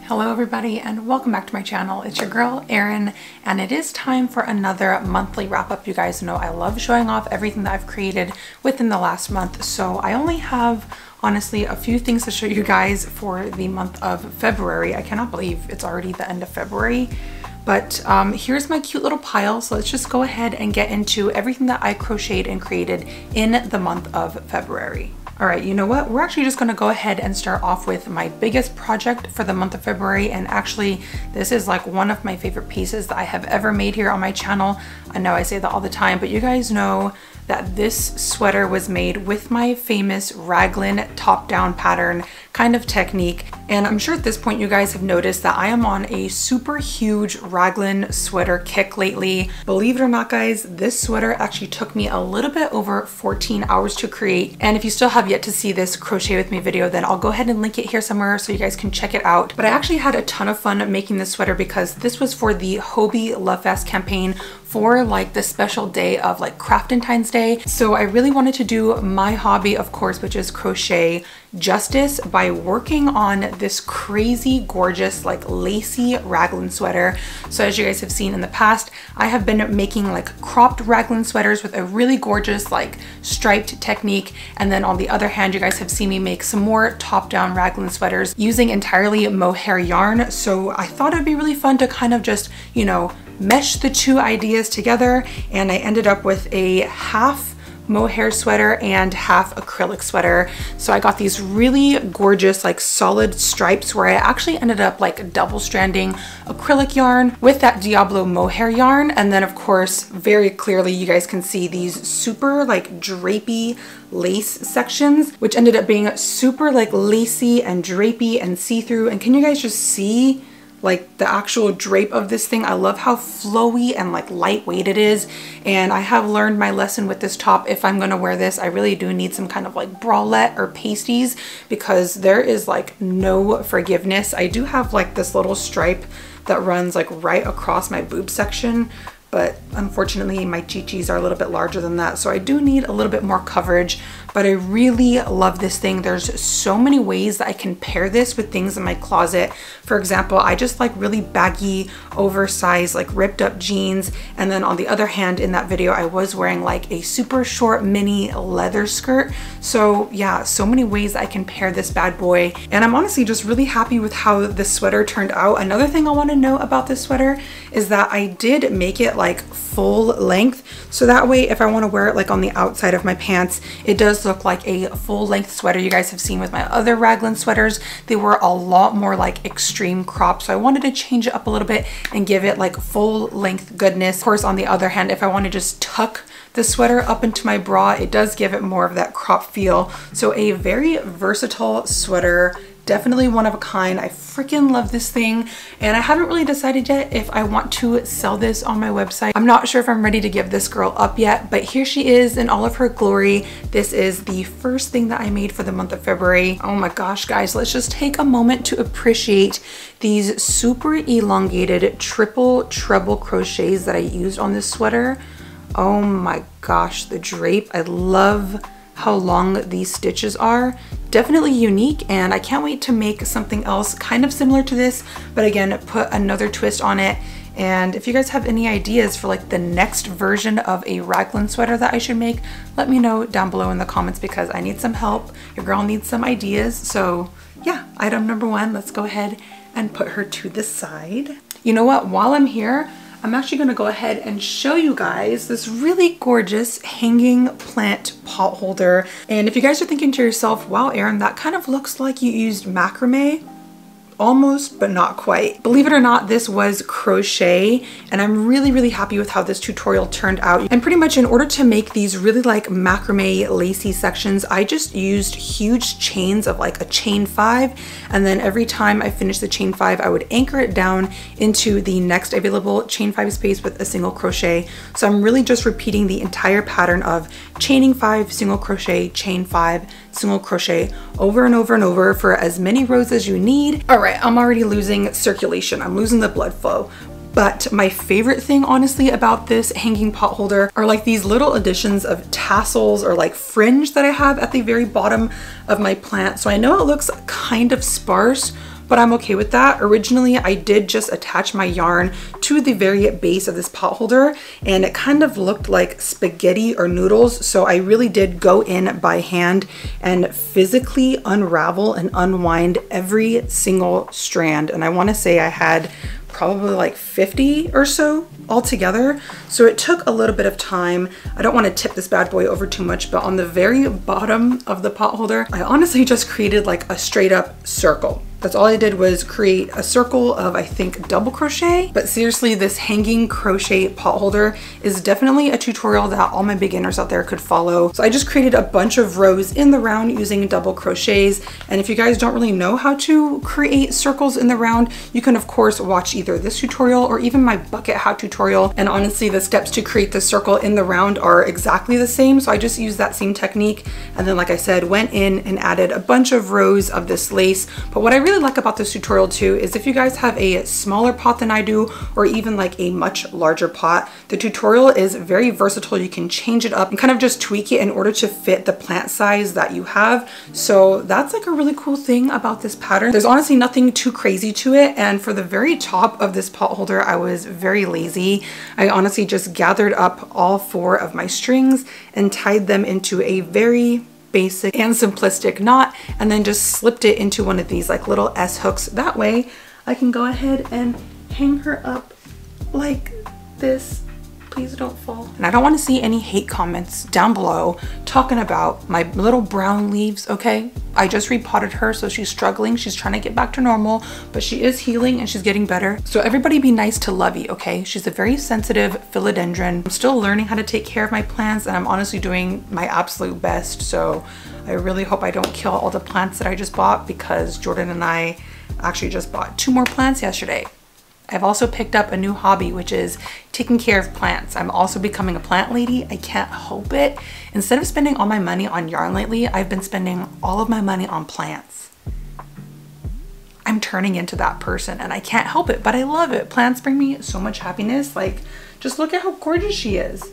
Hello everybody and welcome back to my channel. It's your girl Erin and it is time for another monthly wrap up. You guys know I love showing off everything that I've created within the last month. So I only have honestly a few things to show you guys for the month of February. I cannot believe it's already the end of February. But here's my cute little pile. So let's just go ahead and get into everything that I crocheted and created in the month of February. All right, you know what? We're actually just gonna go ahead and start off with my biggest project for the month of February. And actually, this is like one of my favorite pieces that I have ever made here on my channel. I know I say that all the time, but you guys know that this sweater was made with my famous raglan top-down pattern kind of technique. And I'm sure at this point you guys have noticed that I am on a super huge raglan sweater kick lately. Believe it or not, guys, this sweater actually took me a little bit over 14 hours to create. And if you still have yet to see this crochet with me video, then I'll go ahead and link it here somewhere so you guys can check it out. But I actually had a ton of fun making this sweater because this was for the Hobie Love Fest campaign for like the special day of like Craftine's Day. So I really wanted to do my hobby, of course, which is crochet, justice by working on this crazy gorgeous like lacy raglan sweater. So as you guys have seen in the past, I have been making like cropped raglan sweaters with a really gorgeous like striped technique. And then on the other hand, you guys have seen me make some more top-down raglan sweaters using entirely mohair yarn. So I thought it'd be really fun to kind of just, you know, mesh the two ideas together, and I ended up with a half mohair sweater and half acrylic sweater. So I got these really gorgeous like solid stripes where I actually ended up like double stranding acrylic yarn with that Diablo mohair yarn, and then of course very clearly you guys can see these super like drapey lace sections, which ended up being super like lacy and drapey and see-through. And can you guys just see like the actual drape of this thing? I love how flowy and like lightweight it is. And I have learned my lesson with this top. If I'm gonna wear this, I really do need some kind of like bralette or pasties because there is like no forgiveness. I do have like this little stripe that runs like right across my boob section, but unfortunately my chichis are a little bit larger than that. So I do need a little bit more coverage, but I really love this thing. There's so many ways that I can pair this with things in my closet. For example, I just like really baggy, oversized, like ripped up jeans. And then on the other hand, in that video, I was wearing like a super short mini leather skirt. So yeah, so many ways that I can pair this bad boy. And I'm honestly just really happy with how the sweater turned out. Another thing I want to know about this sweater is that I did make it like full length. So that way, if I want to wear it like on the outside of my pants, it does look like a full length sweater. You guys have seen with my other raglan sweaters, they were a lot more like extreme crop. So I wanted to change it up a little bit and give it like full length goodness. Of course, on the other hand, if I want to just tuck the sweater up into my bra, it does give it more of that crop feel. So a very versatile sweater. Definitely one of a kind. I freaking love this thing, and I haven't really decided yet if I want to sell this on my website. I'm not sure if I'm ready to give this girl up yet, but here she is in all of her glory. This is the first thing that I made for the month of February. Oh my gosh, guys, let's just take a moment to appreciate these super elongated triple treble crochets that I used on this sweater. Oh my gosh, the drape. I love how long these stitches are. Definitely unique, and I can't wait to make something else kind of similar to this, but again, put another twist on it. And if you guys have any ideas for like the next version of a raglan sweater that I should make, let me know down below in the comments because I need some help. Your girl needs some ideas. So yeah, item number one, let's go ahead and put her to the side. You know what, while I'm here, I'm actually gonna go ahead and show you guys this really gorgeous hanging plant pot holder. And if you guys are thinking to yourself, wow, Erin, that kind of looks like you used macrame. Almost, but not quite. Believe it or not, this was crochet, and I'm really happy with how this tutorial turned out. And pretty much in order to make these really like macrame lacy sections, I just used huge chains of like a chain 5, and then every time I finished the chain 5, I would anchor it down into the next available chain 5 space with a single crochet. So I'm really just repeating the entire pattern of chaining 5, single crochet, chain 5, single crochet over and over and over for as many rows as you need. All right, I'm already losing circulation. I'm losing the blood flow. But my favorite thing, honestly, about this hanging pot holder are like these little additions of tassels or like fringe that I have at the very bottom of my plant. So I know it looks kind of sparse, but I'm okay with that. Originally, I did just attach my yarn to the very base of this pot holder, and it kind of looked like spaghetti or noodles. So I really did go in by hand and physically unravel and unwind every single strand. And I want to say I had probably like 50 or so altogether. So it took a little bit of time. I don't want to tip this bad boy over too much, but on the very bottom of the pot holder, I honestly just created like a straight up circle. That's all I did, was create a circle of, I think, double crochet. But seriously, this hanging crochet pot holder is definitely a tutorial that all my beginners out there could follow. So I just created a bunch of rows in the round using double crochets. And if you guys don't really know how to create circles in the round, you can of course watch either this tutorial or even my bucket hat tutorial. And honestly, the steps to create the circle in the round are exactly the same. So I just used that same technique. And then, like I said, went in and added a bunch of rows of this lace. But what I really like about this tutorial too is if you guys have a smaller pot than I do, or even like a much larger pot, the tutorial is very versatile. You can change it up and kind of just tweak it in order to fit the plant size that you have. So that's like a really cool thing about this pattern. There's honestly nothing too crazy to it. And for the very top of this pot holder, I was very lazy. I honestly just gathered up all 4 of my strings and tied them into a very basic and simplistic knot, and then just slipped it into one of these like little S hooks. That way I can go ahead and hang her up like this. Please don't fall. And I don't want to see any hate comments down below talking about my little brown leaves, okay? I just repotted her, so she's struggling. She's trying to get back to normal, but she is healing and she's getting better. So everybody be nice to Lovey, okay? She's a very sensitive philodendron. I'm still learning how to take care of my plants, and I'm honestly doing my absolute best. So I really hope I don't kill all the plants that I just bought, because Jordan and I actually just bought 2 more plants yesterday. I've also picked up a new hobby, which is taking care of plants. I'm also becoming a plant lady. I can't help it. Instead of spending all my money on yarn lately, I've been spending all of my money on plants. I'm turning into that person and I can't help it, but I love it. Plants bring me so much happiness. Like, just look at how gorgeous she is.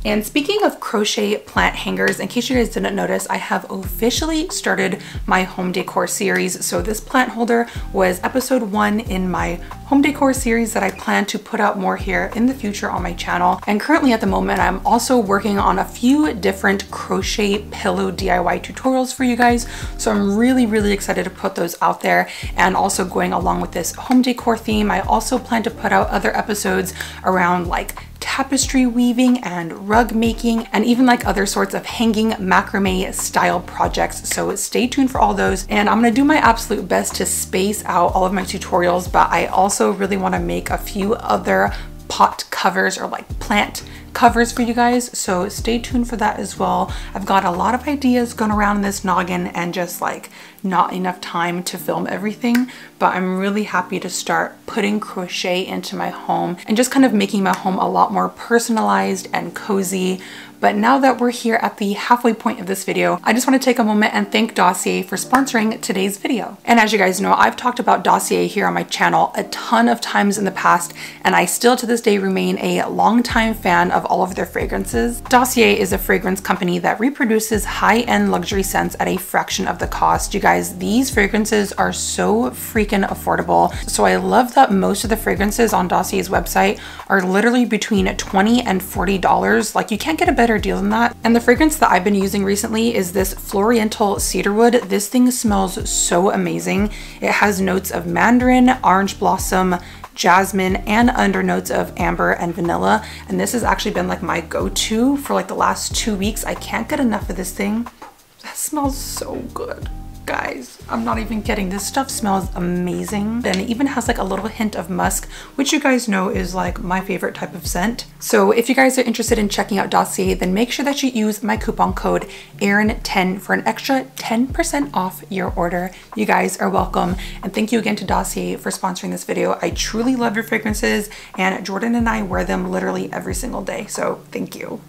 And speaking of crochet plant hangers, in case you guys didn't notice, I have officially started my home decor series. So this plant holder was episode 1 in my home decor series that I plan to put out more here in the future on my channel. And currently at the moment, I'm also working on a few different crochet pillow DIY tutorials for you guys. So I'm really excited to put those out there. And also going along with this home decor theme, I also plan to put out other episodes around like tapestry weaving and rug making, and even like other sorts of hanging macrame style projects. So stay tuned for all those. And I'm gonna do my absolute best to space out all of my tutorials, but I also really want to make a few other pot covers or like plant covers for you guys. So stay tuned for that as well. I've got a lot of ideas going around in this noggin and just like not enough time to film everything, but I'm really happy to start putting crochet into my home and just kind of making my home a lot more personalized and cozy. But now that we're here at the halfway point of this video, I just want to take a moment and thank Dossier for sponsoring today's video. And as you guys know, I've talked about Dossier here on my channel a ton of times in the past, and I still to this day remain a longtime fan of all of their fragrances. Dossier is a fragrance company that reproduces high-end luxury scents at a fraction of the cost. You guys, these fragrances are so freaking affordable. So I love that most of the fragrances on Dossier's website are literally between $20 and $40. Like, you can't get a better deal than that. And the fragrance that I've been using recently is this Floriental Cedarwood. This thing smells so amazing. It has notes of mandarin, orange blossom, jasmine, and undernotes of amber and vanilla. And this has actually been like my go-to for like the last 2 weeks. I can't get enough of this thing. That smells so good. Guys, I'm not even kidding. This stuff smells amazing. And it even has like a little hint of musk, which you guys know is like my favorite type of scent. So if you guys are interested in checking out Dossier, then make sure that you use my coupon code ERIN10 for an extra 10% off your order. You guys are welcome. And thank you again to Dossier for sponsoring this video. I truly love your fragrances, and Jordan and I wear them literally every single day. So thank you.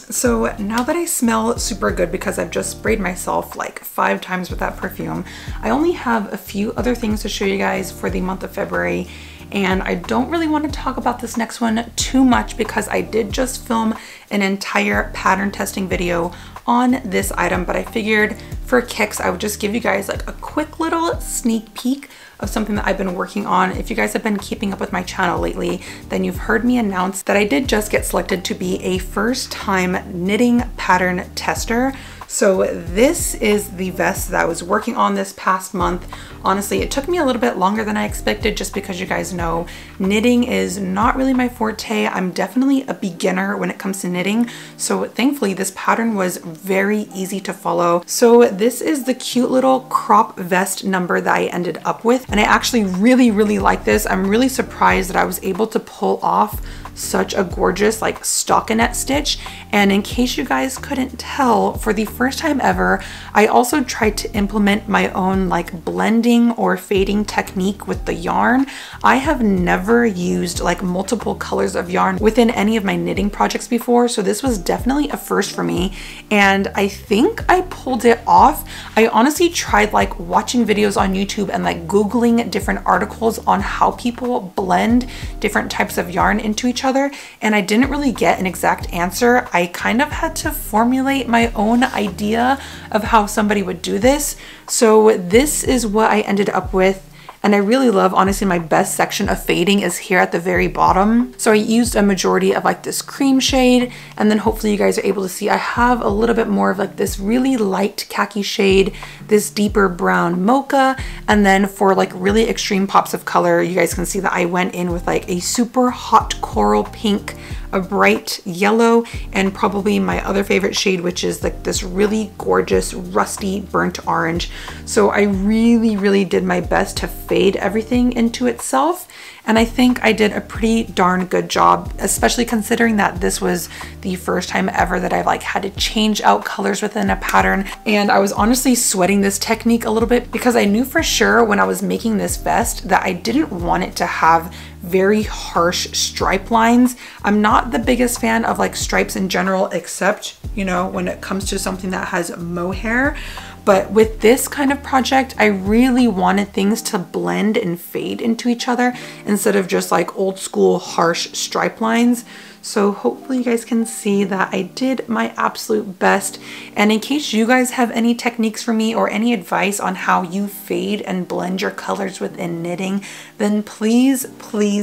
So now that I smell super good because I've just sprayed myself like 5 times with that perfume, I only have a few other things to show you guys for the month of February. And I don't really want to talk about this next one too much because I did just film an entire pattern testing video on this item, but I figured for kicks I would just give you guys like a quick little sneak peek of something that I've been working on. If you guys have been keeping up with my channel lately, then you've heard me announce that I did just get selected to be a first-time knitting pattern tester. So this is the vest that I was working on this past month. Honestly, it took me a little bit longer than I expected just because you guys know knitting is not really my forte. I'm definitely a beginner when it comes to knitting. So thankfully this pattern was very easy to follow. So this is the cute little crop vest number that I ended up with. And I actually really like this. I'm really surprised that I was able to pull off such a gorgeous like stockinette stitch. And in case you guys couldn't tell, for the first time ever, I also tried to implement my own like blending or fading technique with the yarn. I have never used like multiple colors of yarn within any of my knitting projects before, so this was definitely a first for me, and I think I pulled it off. I honestly tried like watching videos on YouTube and like Googling different articles on how people blend different types of yarn into each other, and I didn't really get an exact answer. I kind of had to formulate my own idea of how somebody would do this. So this is what I ended up with. And I really love, honestly, my best section of fading is here at the very bottom. So I used a majority of like this cream shade, and then hopefully you guys are able to see I have a little bit more of like this really light khaki shade, this deeper brown mocha, and then for like really extreme pops of color, you guys can see that I went in with like a super hot coral pink, a bright yellow, and probably my other favorite shade, which is like this really gorgeous rusty burnt orange. So I really did my best to fade everything into itself, and I think I did a pretty darn good job, especially considering that this was the first time ever that I've like had to change out colors within a pattern. And I was honestly sweating this technique a little bit because I knew for sure when I was making this vest that I didn't want it to have very harsh stripe lines. I'm not the biggest fan of like stripes in general, except, you know, when it comes to something that has mohair. But with this kind of project, I really wanted things to blend and fade into each other instead of just like old school harsh stripe lines. So hopefully you guys can see that I did my absolute best. And in case you guys have any techniques for me or any advice on how you fade and blend your colors within knitting, then please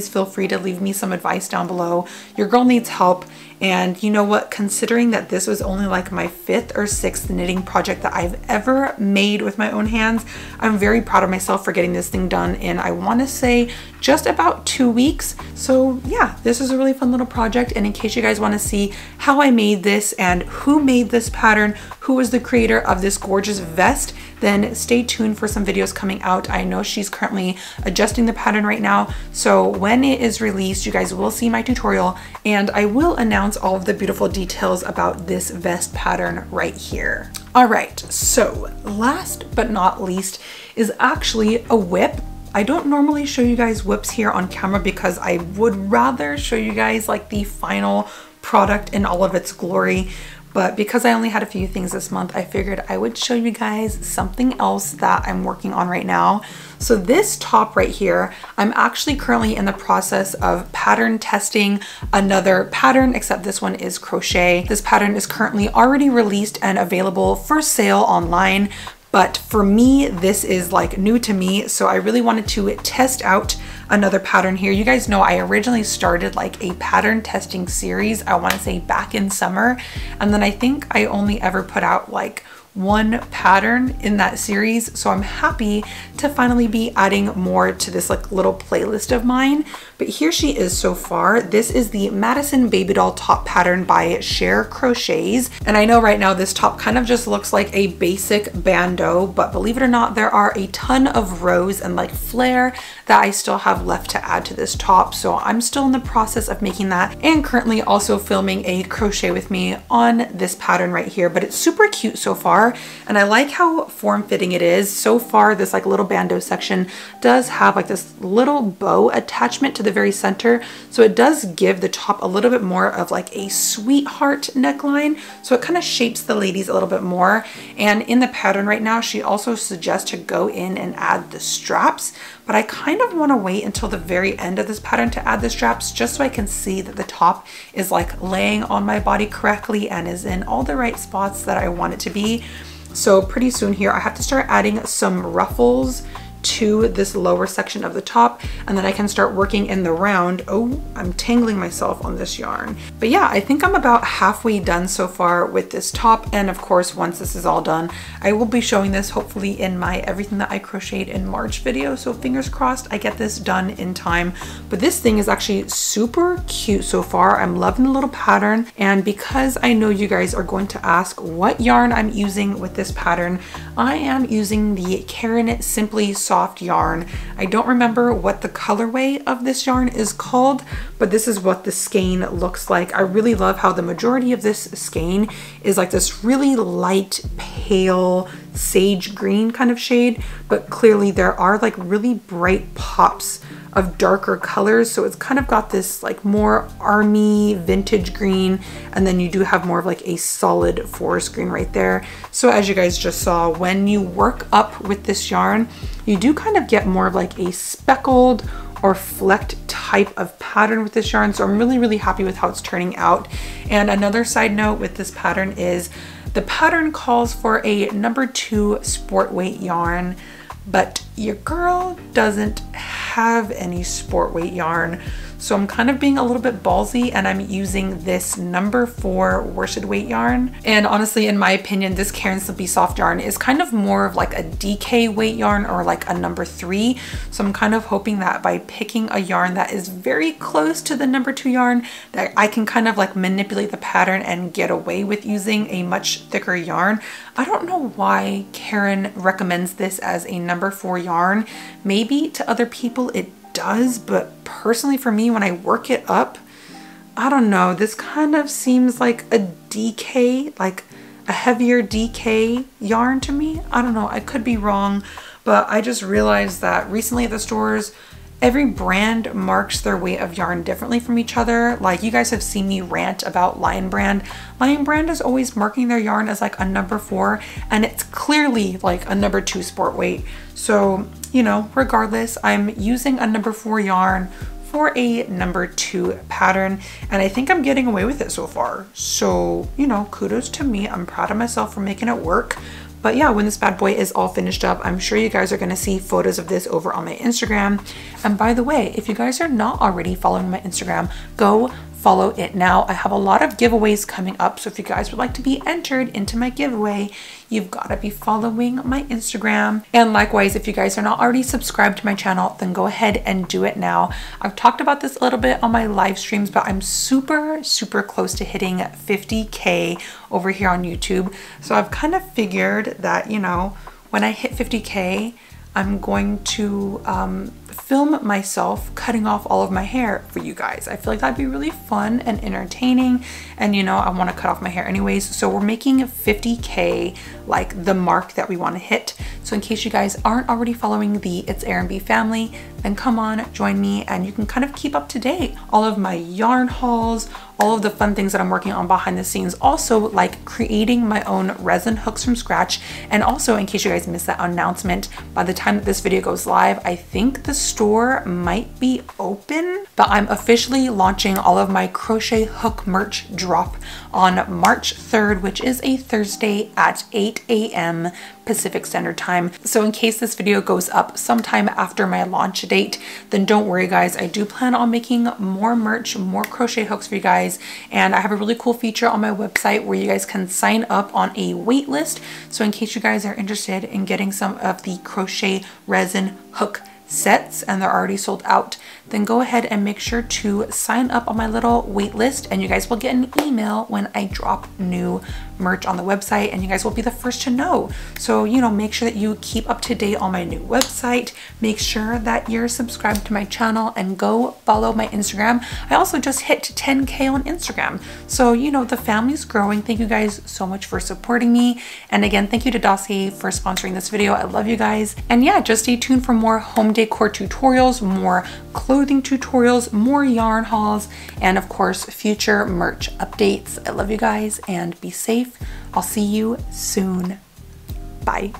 feel free to leave me some advice down below. Your girl needs help. And you know what, considering that this was only like my 5th or 6th knitting project that I've ever made with my own hands, I'm very proud of myself for getting this thing done in, I want to say, just about 2 weeks. So yeah, this is a really fun little project. And in case you guys want to see how I made this and who made this pattern, who was the creator of this gorgeous vest, then stay tuned for some videos coming out. I know she's currently adjusting the pattern right now, so when it is released, you guys will see my tutorial, and I will announce all of the beautiful details about this vest pattern right here. All right, so last but not least is actually a whip. I don't normally show you guys whips here on camera because I would rather show you guys like the final product in all of its glory. But because I only had a few things this month, I figured I would show you guys something else that I'm working on right now. So this top right here, I'm actually currently in the process of pattern testing another pattern, except this one is crochet. This pattern is currently already released and available for sale online. But for me, this is like new to me, so I really wanted to test out another pattern here. You guys know I originally started like a pattern testing series, I want to say back in summer, and then I think I only ever put out like one pattern in that series. So I'm happy to finally be adding more to this like little playlist of mine. But here she is so far. This is the Madison Baby Doll top pattern by Share Crochets. And I know right now this top kind of just looks like a basic bandeau, but believe it or not, there are a ton of rows and like flare that I still have left to add to this top. So I'm still in the process of making that, and currently also filming a crochet with me on this pattern right here. But it's super cute so far, and I like how form-fitting it is. So far, this like little bandeau section does have like this little bow attachment to the very center, so it does give the top a little bit more of like a sweetheart neckline, so it kind of shapes the ladies a little bit more. And in the pattern right now, she also suggests to go in and add the straps, but I kind of want to wait until the very end of this pattern to add the straps, just so I can see that the top is like laying on my body correctly and is in all the right spots that I want it to be. So pretty soon here, I have to start adding some ruffles to this lower section of the top, and then I can start working in the round. Oh, I'm tangling myself on this yarn. But yeah, I think I'm about halfway done so far with this top. And of course, once this is all done, I will be showing this hopefully in my everything that I crocheted in March video. So fingers crossed I get this done in time. But this thing is actually super cute so far. I'm loving the little pattern. And because I know you guys are going to ask what yarn I'm using with this pattern, I am using the Erin Simply Soft yarn. I don't remember what the colorway of this yarn is called, but this is what the skein looks like. I really love how the majority of this skein is like this really light, pale, sage green kind of shade, but clearly there are like really bright pops of darker colors. So it's kind of got this like more army vintage green, and then you do have more of like a solid forest green right there. So as you guys just saw, when you work up with this yarn, you do kind of get more of like a speckled or flecked type of pattern with this yarn. So I'm really happy with how it's turning out. And another side note with this pattern is the pattern calls for a #2 sport weight yarn, but your girl doesn't have any sport weight yarn. So I'm kind of being a little bit ballsy, and I'm using this #4 worsted weight yarn. And honestly, in my opinion, this Erin Simply Soft yarn is kind of more of like a DK weight yarn, or like a #3. So I'm kind of hoping that by picking a yarn that is very close to the #2 yarn, that I can kind of like manipulate the pattern and get away with using a much thicker yarn. I don't know why Erin recommends this as a #4 yarn. Maybe to other people it does, but personally for me, when I work it up, I don't know, this kind of seems like a DK, like a heavier DK yarn to me. I don't know, I could be wrong, but I just realized that recently at the stores, every brand marks their weight of yarn differently from each other. Like you guys have seen me rant about Lion Brand. Lion Brand is always marking their yarn as like a #4, and it's clearly like a #2 sport weight. So, you know, regardless, I'm using a #4 yarn for a #2 pattern, and I think I'm getting away with it so far. So, you know, kudos to me. I'm proud of myself for making it work. But yeah, when this bad boy is all finished up, I'm sure you guys are gonna see photos of this over on my Instagram. And by the way, if you guys are not already following my Instagram, go follow it now. I have a lot of giveaways coming up, so if you guys would like to be entered into my giveaway, you've got to be following my Instagram. And likewise, if you guys are not already subscribed to my channel, then go ahead and do it now. I've talked about this a little bit on my live streams, but I'm super close to hitting 50K over here on YouTube. So I've kind of figured that, you know, when I hit 50K, I'm going to film myself cutting off all of my hair for you guys. I feel like that'd be really fun and entertaining, and you know, I want to cut off my hair anyways. So we're making 50K like the mark that we want to hit. So in case you guys aren't already following the It's Erin B family, then come on, join me, and you can kind of keep up to date. All of my yarn hauls, all of the fun things that I'm working on behind the scenes, also like creating my own resin hooks from scratch. And also, in case you guys missed that announcement, by the time that this video goes live, I think the store might be open, but I'm officially launching all of my crochet hook merch drop on March 3rd, which is a Thursday at 8 a.m. Pacific Standard Time. So in case this video goes up sometime after my launch date, then don't worry guys, I do plan on making more merch, more crochet hooks for you guys. And I have a really cool feature on my website where you guys can sign up on a wait list. So in case you guys are interested in getting some of the crochet resin hook sets and they're already sold out, then go ahead and make sure to sign up on my little wait list, and you guys will get an email when I drop new merch on the website, and you guys will be the first to know. So, you know, make sure that you keep up to date on my new website. Make sure that you're subscribed to my channel and go follow my Instagram. I also just hit 10K on Instagram. So, you know, the family's growing. Thank you guys so much for supporting me. And again, thank you to Dossier for sponsoring this video. I love you guys. And yeah, just stay tuned for more home decor tutorials, more clothing tutorials, more yarn hauls, and of course, future merch updates. I love you guys and be safe. I'll see you soon. Bye.